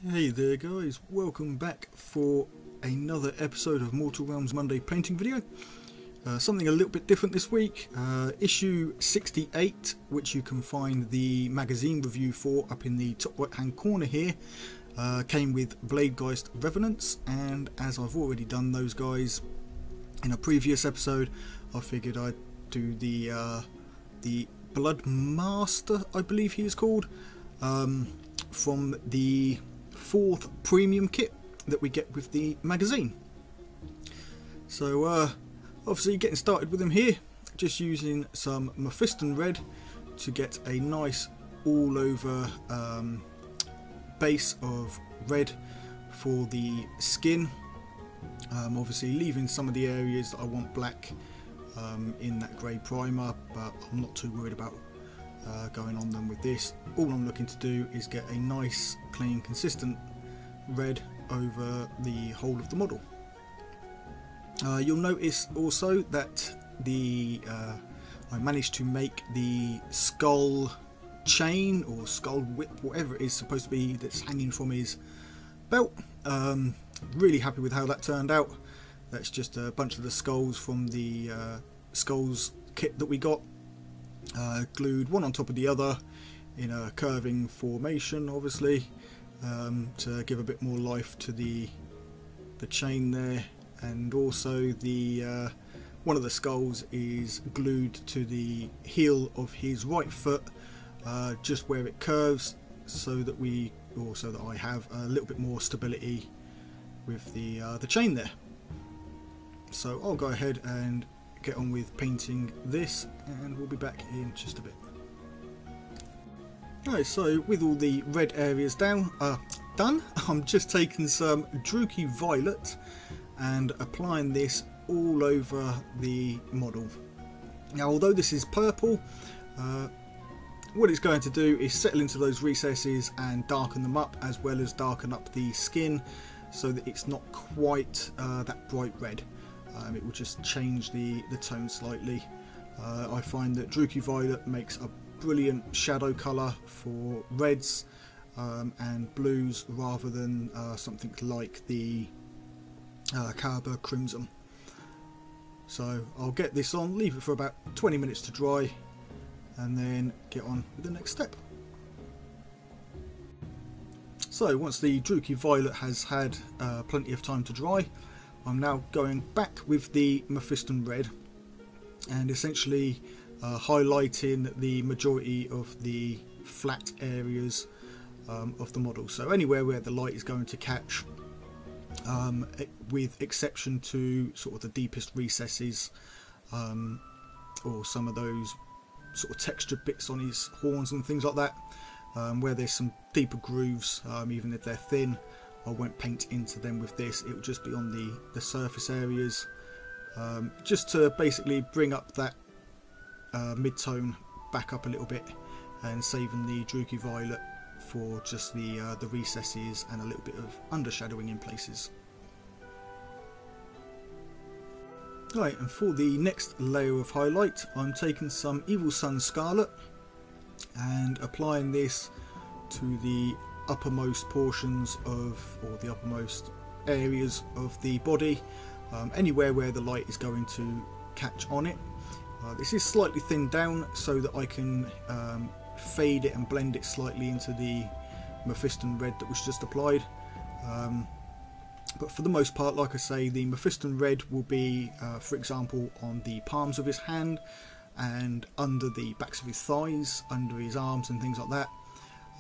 Hey there guys, welcome back for another episode of Mortal Realms Monday painting video. Something a little bit different this week. Issue 68, which you can find the magazine review for up in the top right hand corner here, came with Bladegeist Revenants, and as I've already done those guys in a previous episode, I figured I'd do the Bloodmaster, I believe he is called, from the 4th premium kit that we get with the magazine. So obviously getting started with them here, just using some Mephiston red to get a nice all over base of red for the skin, obviously leaving some of the areas that I want black in that grey primer, but I'm not too worried about going on them with this. All I'm looking to do is get a nice clean consistent red over the whole of the model. You'll notice also that I managed to make the skull chain or skull whip, whatever it is supposed to be, that's hanging from his belt. Really happy with how that turned out. That's just a bunch of the skulls from the skulls kit that we got, glued one on top of the other in a curving formation, obviously, to give a bit more life to the chain there. And also the one of the skulls is glued to the heel of his right foot, just where it curves, so that I have a little bit more stability with the chain there. So I'll go ahead and get on with painting this, and we'll be back in just a bit. Alright, so with all the red areas done, I'm just taking some Druchii Violet and applying this all over the model. Now, although this is purple, what it's going to do is settle into those recesses and darken them up, as well as darken up the skin so that it's not quite that bright red. It will just change the tone slightly. I find that Druchii Violet makes a brilliant shadow colour for reds and blues, rather than something like the Carberg Crimson. So I'll get this on, leave it for about 20 minutes to dry, and then get on with the next step. So once the Druchii Violet has had plenty of time to dry, I'm now going back with the Mephiston red and essentially highlighting the majority of the flat areas of the model. So anywhere where the light is going to catch, with exception to sort of the deepest recesses, or some of those sort of textured bits on his horns and things like that, where there's some deeper grooves, even if they're thin, I won't paint into them with this. It will just be on the surface areas, just to basically bring up that mid-tone back up a little bit, and saving the Druchii Violet for just the recesses and a little bit of undershadowing in places. Right, and for the next layer of highlight, I'm taking some Evil Sunz Scarlet and applying this to the uppermost portions of, or the uppermost areas of the body, anywhere where the light is going to catch on it. This is slightly thinned down so that I can fade it and blend it slightly into the Mephiston red that was just applied. But for the most part, like I say, the Mephiston red will be, for example, on the palms of his hand and under the backs of his thighs, under his arms and things like that.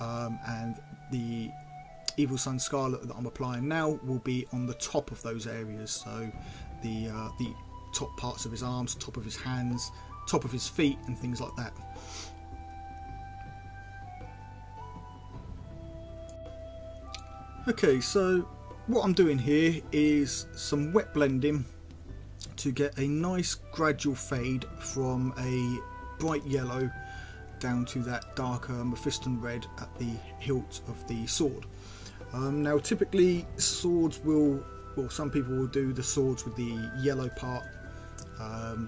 And the Evil Sunz Scarlet that I'm applying now will be on the top of those areas, so the top parts of his arms, top of his hands, top of his feet and things like that. Okay, so what I'm doing here is some wet blending to get a nice gradual fade from a bright yellow down to that darker Mephiston red at the hilt of the sword. Now typically swords will, well, some people will do the swords with the yellow part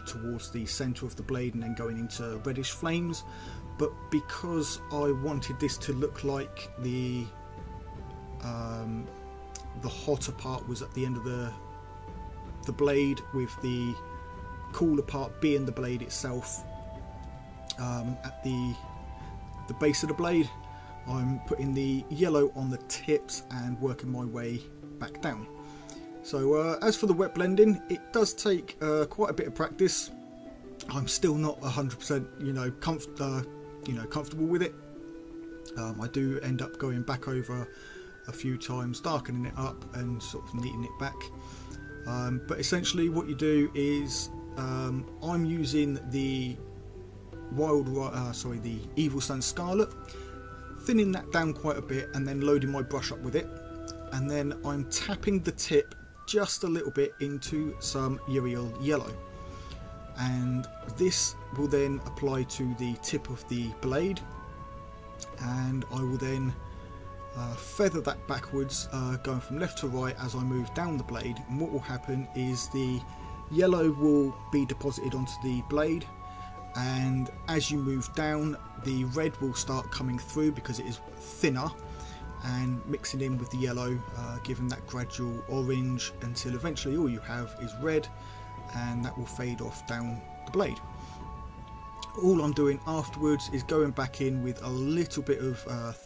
towards the centre of the blade and then going into reddish flames, but because I wanted this to look like the hotter part was at the end of the blade, with the cooler part being the blade itself. At the base of the blade, I'm putting the yellow on the tips and working my way back down. So as for the wet blending, it does take quite a bit of practice. I'm still not 100% comfortable with it. I do end up going back over a few times, darkening it up and sort of neatening it back. But essentially what you do is I'm using the the Evil Sun Scarlet, thinning that down quite a bit and then loading my brush up with it, and then I'm tapping the tip just a little bit into some Uriel Yellow, and this will then apply to the tip of the blade, and I will then feather that backwards, going from left to right as I move down the blade. And what will happen is the yellow will be deposited onto the blade, and as you move down, the red will start coming through because it is thinner and mixing in with the yellow, giving that gradual orange until eventually all you have is red, and that will fade off down the blade. All I'm doing afterwards is going back in with a little bit of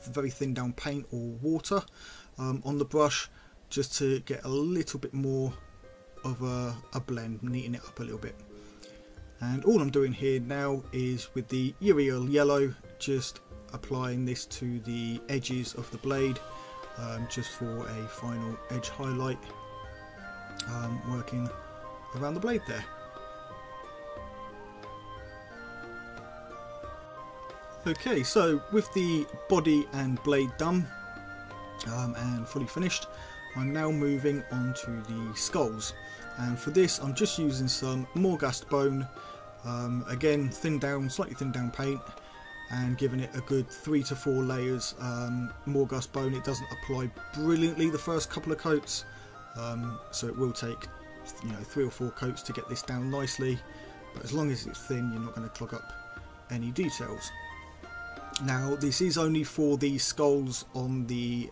very thin down paint or water on the brush, just to get a little bit more of a blend, neaten it up a little bit. And all I'm doing here now is with the Uriel Yellow, just applying this to the edges of the blade, just for a final edge highlight, working around the blade there. Okay, so with the body and blade done and fully finished, I'm now moving on to the skulls, and for this I'm just using some Morghast bone, again slightly thinned down paint, and giving it a good 3 to 4 layers. Morghast bone, it doesn't apply brilliantly the first couple of coats, so it will take 3 or 4 coats to get this down nicely, but as long as it's thin, you're not going to clog up any details. Now this is only for the skulls on the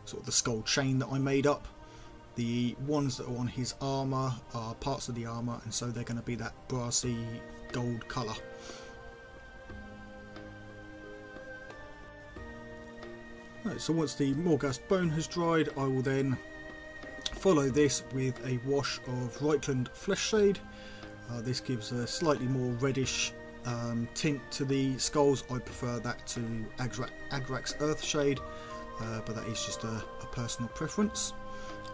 sort of the skull chain that I made up. The ones that are on his armour are parts of the armour, and so they're going to be that brassy gold colour. Right, so once the Morghast bone has dried, I will then follow this with a wash of Reichland Flesh Shade. This gives a slightly more reddish tint to the skulls. I prefer that to Agrak's Earth Shade, but that is just a personal preference.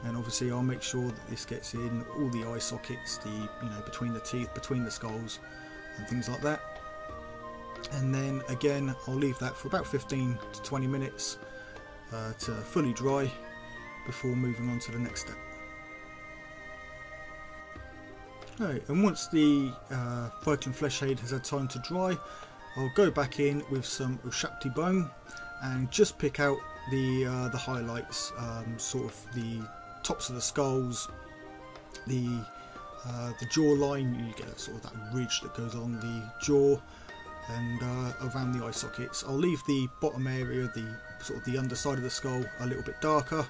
And obviously I'll make sure that this gets in all the eye sockets, between the teeth, between the skulls and things like that. And then again I'll leave that for about 15 to 20 minutes to fully dry before moving on to the next step. Right, and once the Reichland Flesh Shade has had time to dry, I'll go back in with some Ushapti bone and just pick out the highlights, sort of the tops of the skulls, the jawline. You get sort of that ridge that goes along the jaw and around the eye sockets. I'll leave the bottom area, the underside of the skull, a little bit darker,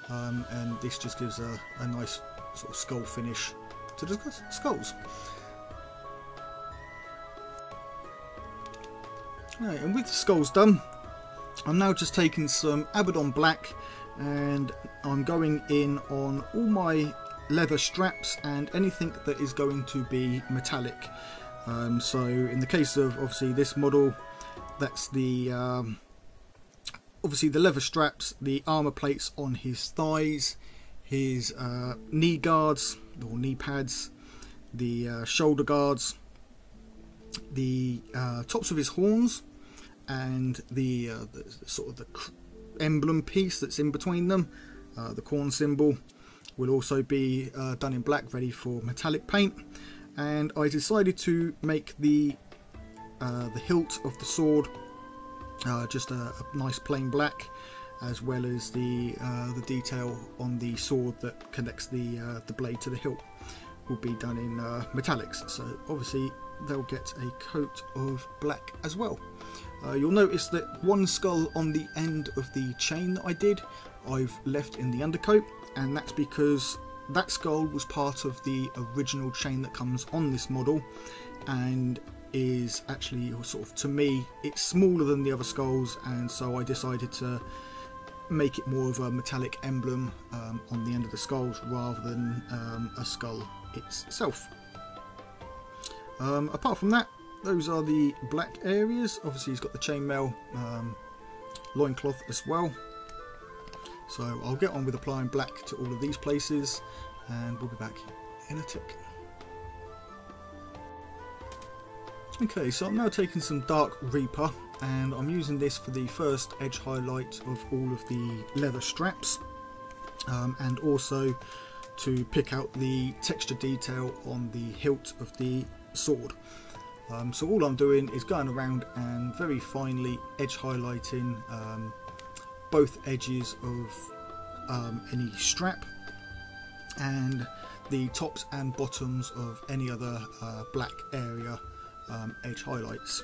and this just gives a nice sort of skull finish to the skulls. Right, and with the skulls done, I'm now just taking some Abaddon Black and I'm going in on all my leather straps and anything that is going to be metallic. So in the case of obviously this model, that's the obviously the leather straps, the armor plates on his thighs, his knee guards or knee pads, the shoulder guards, the tops of his horns, and the sort of the emblem piece that's in between them, the corn symbol, will also be done in black, ready for metallic paint. And I decided to make the hilt of the sword just a nice plain black, as well as the detail on the sword that connects the blade to the hilt will be done in metallics. So obviously they'll get a coat of black as well. You'll notice that one skull on the end of the chain that I did, I've left in the undercoat, and that's because that skull was part of the original chain that comes on this model, and is actually sort of, to me, it's smaller than the other skulls, and so I decided to make it more of a metallic emblem on the end of the skulls rather than a skull itself. Apart from that, those are the black areas. Obviously he's got the chainmail loincloth as well. So I'll get on with applying black to all of these places, and we'll be back in a tick. Okay, so I'm now taking some Dark Reaper, and I'm using this for the first edge highlight of all of the leather straps, and also to pick out the texture detail on the hilt of the sword. So all I'm doing is going around and very finely edge highlighting both edges of any strap and the tops and bottoms of any other black area edge highlights.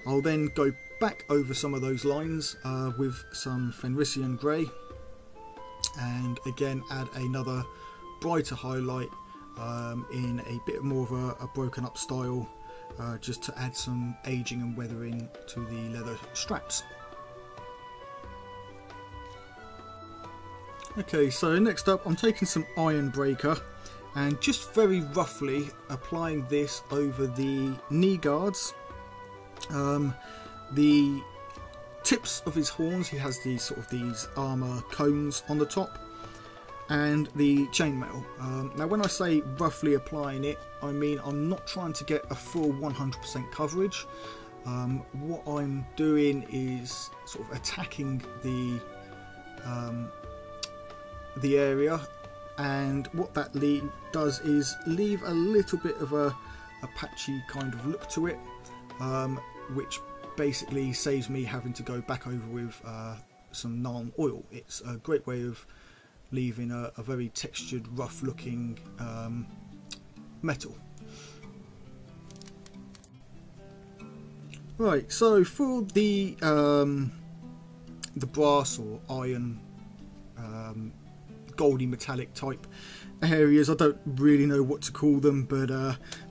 I'll then go back over some of those lines with some Fenrisian grey, and again add another brighter highlight in a bit more of a broken up style, just to add some aging and weathering to the leather straps. Okay, so next up I'm taking some Iron Breaker and just very roughly applying this over the knee guards, the tips of his horns. He has these sort of these armour cones on the top, and the chainmail. Now when I say roughly applying it, I mean I'm not trying to get a full 100% coverage. What I'm doing is sort of attacking the area, and what that does is leave a little bit of a patchy kind of look to it, which basically saves me having to go back over with some Nuln oil. It's a great way of leaving a very textured, rough looking metal. Right, so for the brass or iron, goldy metallic type areas, I don't really know what to call them, but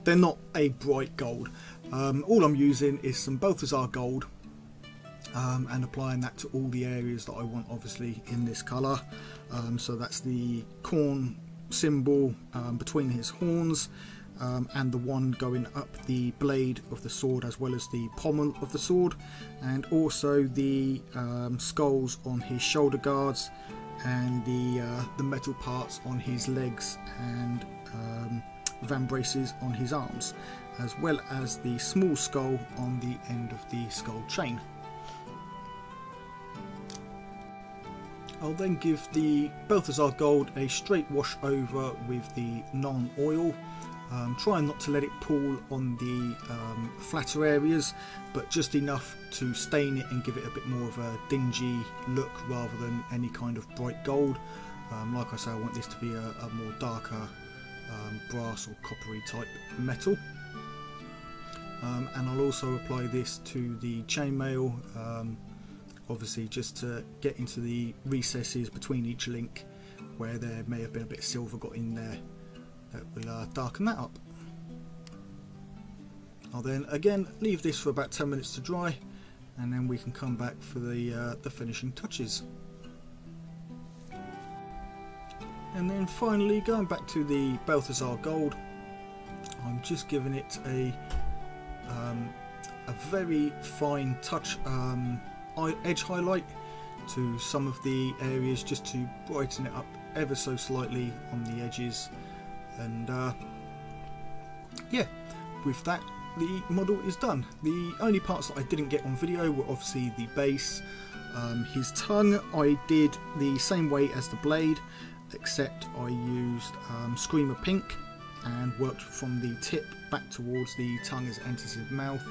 they're not a bright gold. All I'm using is some Balthazar gold, and applying that to all the areas that I want, obviously in this colour. So that's the corn symbol between his horns, and the one going up the blade of the sword, as well as the pommel of the sword, and also the skulls on his shoulder guards, and the metal parts on his legs, and vambraces on his arms, as well as the small skull on the end of the skull chain. I'll then give the Balthazar gold a straight wash over with the Nuln oil, trying not to let it pool on the flatter areas, but just enough to stain it and give it a bit more of a dingy look rather than any kind of bright gold. Like I say, I want this to be a more darker brass or coppery type metal. And I'll also apply this to the chainmail, obviously just to get into the recesses between each link where there may have been a bit of silver got in there. That will darken that up. I'll then again leave this for about 10 minutes to dry, and then we can come back for the finishing touches. And then finally, going back to the Balthazar gold, I'm just giving it a very fine touch edge highlight to some of the areas, just to brighten it up ever so slightly on the edges. And yeah, with that the model is done. The only parts that I didn't get on video were obviously the base. His tongue I did the same way as the blade, except I used Screamer Pink and worked from the tip back towards the tongue as it enters his mouth.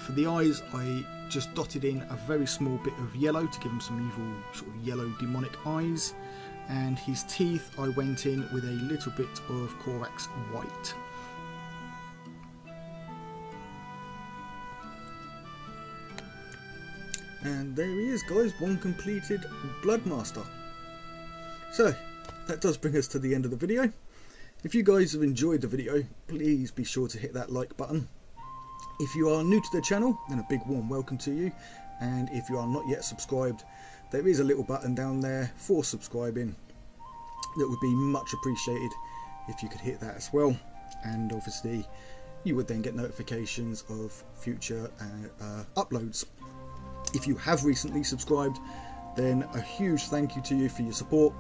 For the eyes, I just dotted in a very small bit of yellow to give him some evil sort of yellow demonic eyes, and his teeth I went in with a little bit of Corax white. And there he is, guys, one completed Bloodmaster. So that does bring us to the end of the video. If you guys have enjoyed the video, please be sure to hit that like button. If you are new to the channel, then a big warm welcome to you. And if you are not yet subscribed, there is a little button down there for subscribing. That would be much appreciated if you could hit that as well. And obviously you would then get notifications of future uploads. If you have recently subscribed, then a huge thank you to you for your support,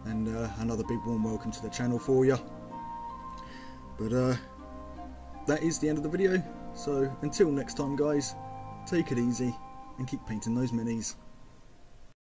and another big warm welcome to the channel for you. But that is the end of the video, so until next time guys, take it easy and keep painting those minis.